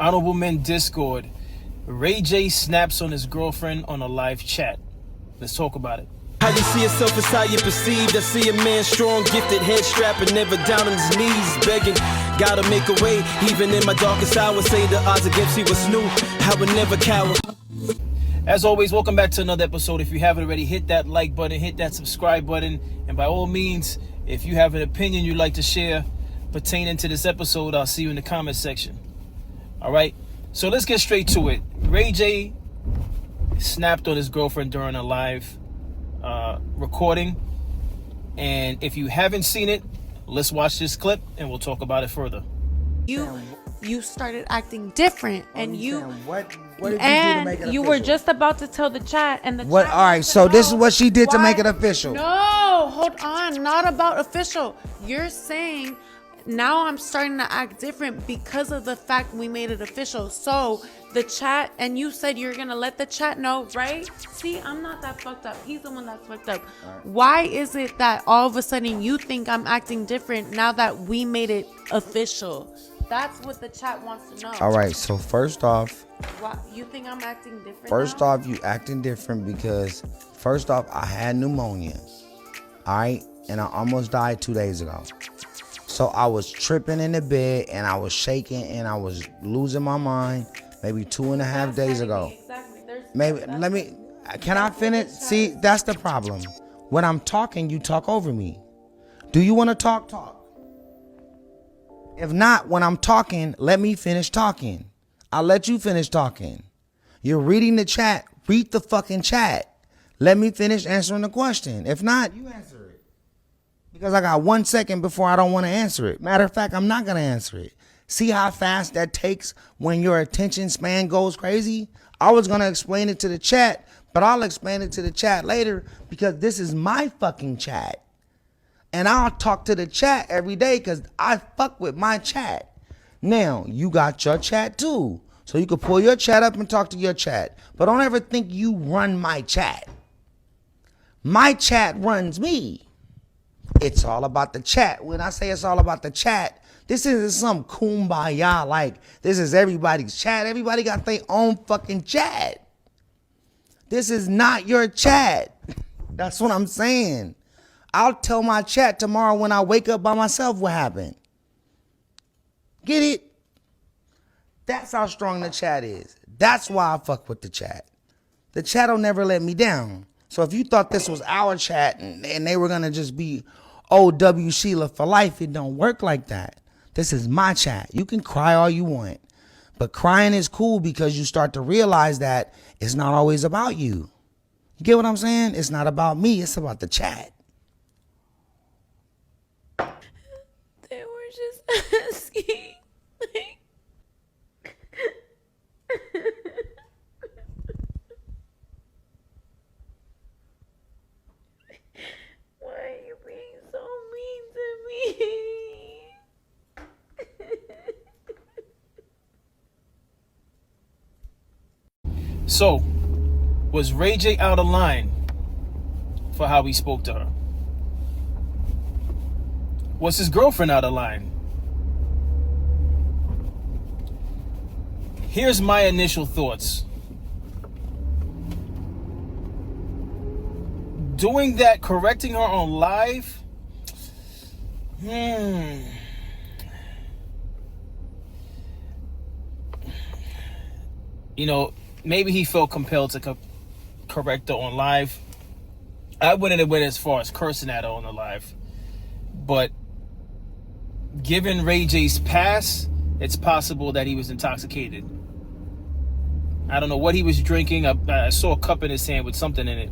Honorable Men Discord. Ray J snaps on his girlfriend on a live chat. Let's talk about it. How you see yourself is how you perceived. I see a man strong, gifted, head strapping, never down on his knees, begging. Gotta make a way, even in my darkest hour. Say the odds against me was new. I would never cower. As always, welcome back to another episode. If you haven't already, hit that like button, hit that subscribe button, and by all means, if you have an opinion you'd like to share pertaining to this episode, I'll see you in the comment section. All right, so let's get straight to it. Ray J snapped on his girlfriend during a live recording, and if you haven't seen it, let's watch this clip and we'll talk about it further. You started acting different, and what did you do to make it official? You were just about to tell the chat, and the what? chat All right, so this is what she did to make it official. No, hold on, not about official. You're saying now I'm starting to act different because of the fact we made it official. So the chat, and you said you're gonna let the chat know, right? See, I'm not that fucked up. He's the one that's fucked up. Right. Why is it that all of a sudden you think I'm acting different now that we made it official? That's what the chat wants to know. All right, so first off, why you think I'm acting different? First off, you acting different because first off, I had pneumonia. All right, and I almost died 2 days ago. So I was tripping in the bed and I was shaking and I was losing my mind maybe 2.5 days ago. Exactly. Can I finish? See, that's the problem. When I'm talking, you talk over me. Do you want to talk? Talk. If not, when I'm talking, let me finish talking. I'll let you finish talking. You're reading the chat. Read the fucking chat. Let me finish answering the question. If not, you answer it. Because I got 1 second before I don't want to answer it. Matter of fact, I'm not going to answer it. See how fast that takes when your attention span goes crazy? I was going to explain it to the chat, but I'll explain it to the chat later because this is my fucking chat. And I'll talk to the chat every day because I fuck with my chat. Now, you got your chat too. So you can pull your chat up and talk to your chat. But don't ever think you run my chat. My chat runs me. It's all about the chat. When I say it's all about the chat, this isn't some kumbaya like this is everybody's chat. Everybody got their own fucking chat. This is not your chat. That's what I'm saying. I'll tell my chat tomorrow when I wake up by myself what happened. Get it? That's how strong the chat is. That's why I fuck with the chat. The chat will never let me down. So if you thought this was our chat and they were going to just be OW Sheila for life, it don't work like that. This is my chat. You can cry all you want. But crying is cool because you start to realize that it's not always about you. You get what I'm saying? It's not about me. It's about the chat. They were just asking. Why are you being so mean to me? So, was Ray J out of line for how he spoke to her? Was his girlfriend out of line? Here's my initial thoughts. Doing that, correcting her on live, you know, maybe he felt compelled to correct her on live. I wouldn't have went as far as cursing at her on the live, but given Ray J's past, it's possible that he was intoxicated. I don't know what he was drinking. I saw a cup in his hand with something in it.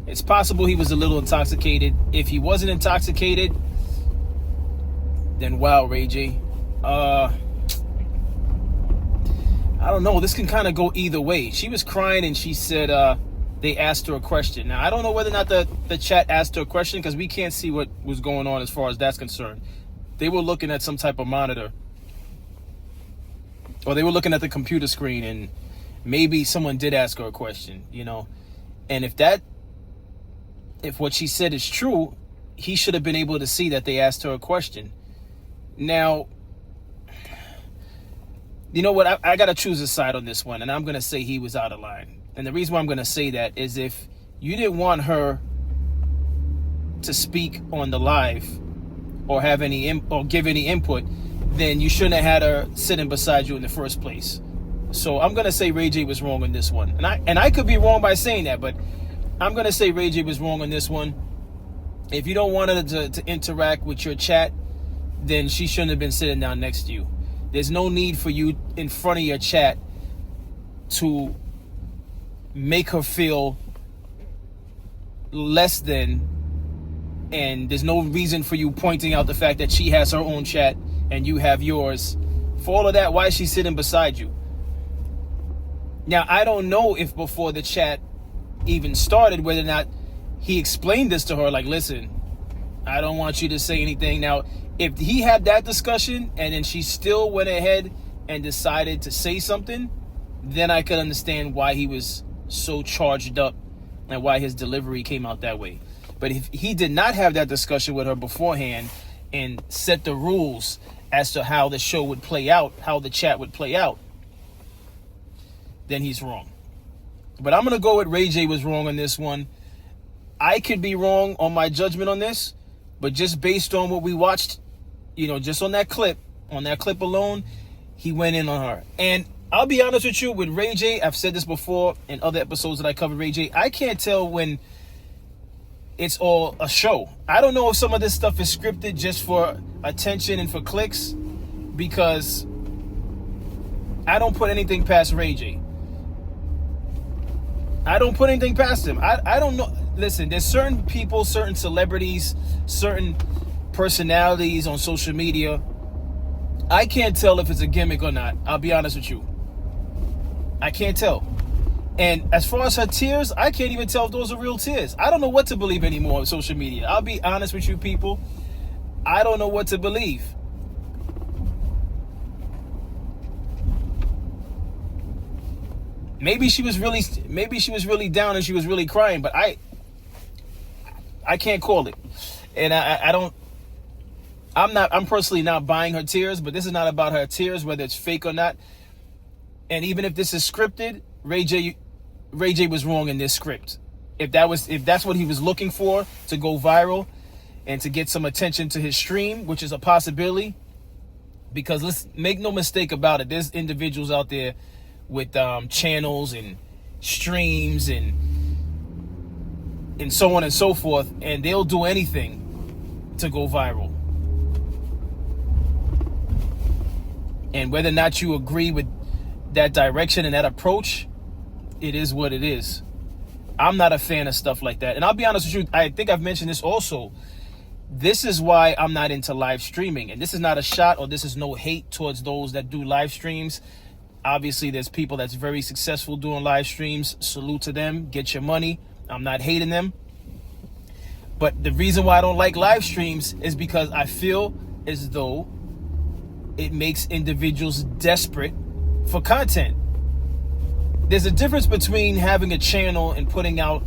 It's possible he was a little intoxicated. If he wasn't intoxicated, then wow, Ray J. I don't know. This can kind of go either way. She was crying and she said they asked her a question. Now, I don't know whether or not the chat asked her a question because we can't see what was going on as far as that's concerned. They were looking at some type of monitor. Or they were looking at the computer screen and maybe someone did ask her a question, you know. And if what she said is true, he should have been able to see that they asked her a question. Now, You know what? I got to choose a side on this one, and I'm going to say he was out of line. And the reason why I'm going to say that is if you didn't want her to speak on the live or have any or give any input, then you shouldn't have had her sitting beside you in the first place. So I'm going to say Ray J was wrong on this one. And I could be wrong by saying that, but I'm going to say Ray J was wrong on this one. If you don't want her to interact with your chat, then she shouldn't have been sitting down next to you. There's no need for you in front of your chat to make her feel less than, and there's no reason for you pointing out the fact that she has her own chat and you have yours. For all of that, why is she sitting beside you? Now, I don't know if before the chat even started, whether or not he explained this to her, like, listen, I don't want you to say anything. Now, if he had that discussion and then she still went ahead and decided to say something, then I could understand why he was so charged up and why his delivery came out that way. But if he did not have that discussion with her beforehand and set the rules as to how the show would play out, how the chat would play out, then he's wrong. But I'm going to go with Ray J was wrong on this one. I could be wrong on my judgment on this, but just based on what we watched, just on that clip alone, he went in on her. And I'll be honest with you, with Ray J, I've said this before in other episodes that I covered Ray J, I can't tell when it's all a show. I don't know if some of this stuff is scripted just for attention and for clicks, because I don't put anything past Ray J. I don't put anything past him. I don't know. Listen, there's certain people, certain celebrities, certain personalities on social media. I can't tell if it's a gimmick or not. I'll be honest with you. I can't tell. And as far as her tears, I can't even tell if those are real tears. I don't know what to believe anymore on social media. I'll be honest with you people. I don't know what to believe. Maybe she was really down and she was really crying, but I can't call it. And I'm personally not buying her tears, but this is not about her tears, whether it's fake or not. And even if this is scripted, Ray J was wrong in this script. If that's what he was looking for, to go viral and to get some attention to his stream, which is a possibility, because let's make no mistake about it, there's individuals out there with channels and streams and so on and so forth, and they'll do anything to go viral. And whether or not you agree with that direction and that approach, it is what it is. I'm not a fan of stuff like that. And I'll be honest with you, I think I've mentioned this also. This is why I'm not into live streaming. And this is not a shot, or this is no hate towards those that do live streams. Obviously, there's people that's very successful doing live streams. Salute to them. Get your money. I'm not hating them. But the reason why I don't like live streams is because I feel as though it makes individuals desperate for content. There's a difference between having a channel and putting out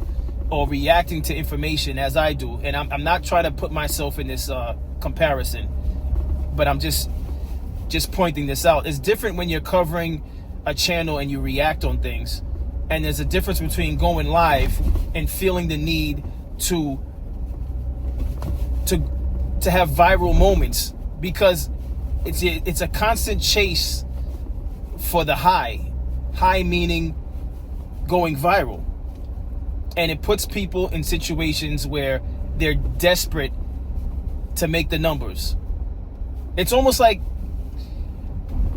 or reacting to information as I do. And I'm not trying to put myself in this comparison, but I'm just pointing this out. It's different when you're covering a channel and you react on things. And there's a difference between going live and feeling the need to have viral moments, because it's a constant chase for the high meaning going viral, and it puts people in situations where they're desperate to make the numbers. It's almost like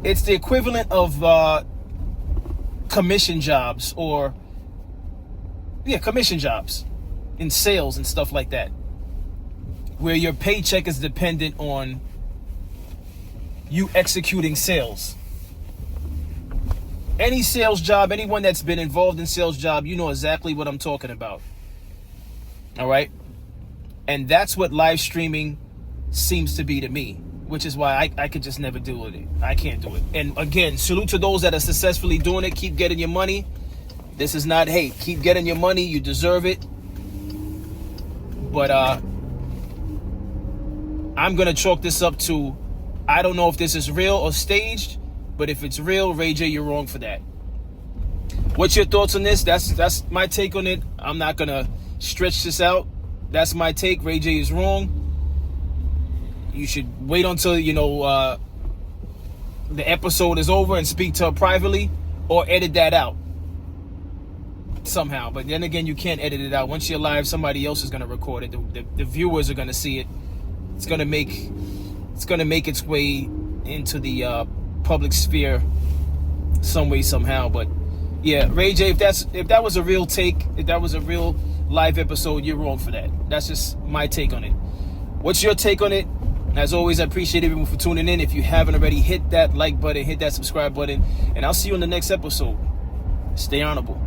it's the equivalent of commission jobs commission jobs in sales and stuff like that, where your paycheck is dependent on you executing sales. Any sales job, anyone that's been involved in sales job, you know exactly what I'm talking about. All right? And that's what live streaming seems to be to me, which is why I could just never do it. I can't do it. And again, salute to those that are successfully doing it. Keep getting your money. This is not hate. Keep getting your money. You deserve it. But I'm going to chalk this up to, I don't know if this is real or staged, But if it's real, Ray J, you're wrong for that. What's your thoughts on this? That's my take on it. I'm not gonna stretch this out. That's my take. Ray J is wrong. You should wait until the episode is over and speak to her privately, or edit that out somehow. But then again, you can't edit it out. Once you're live, somebody else is gonna record it. The viewers are gonna see it. It's gonna make its way into the public sphere some way, somehow. But yeah, Ray J, if that was a real take, if that was a real live episode, you're wrong for that. That's just my take on it. What's your take on it? As always, I appreciate everyone for tuning in. If you haven't already, hit that like button, hit that subscribe button, and I'll see you in the next episode. Stay honorable.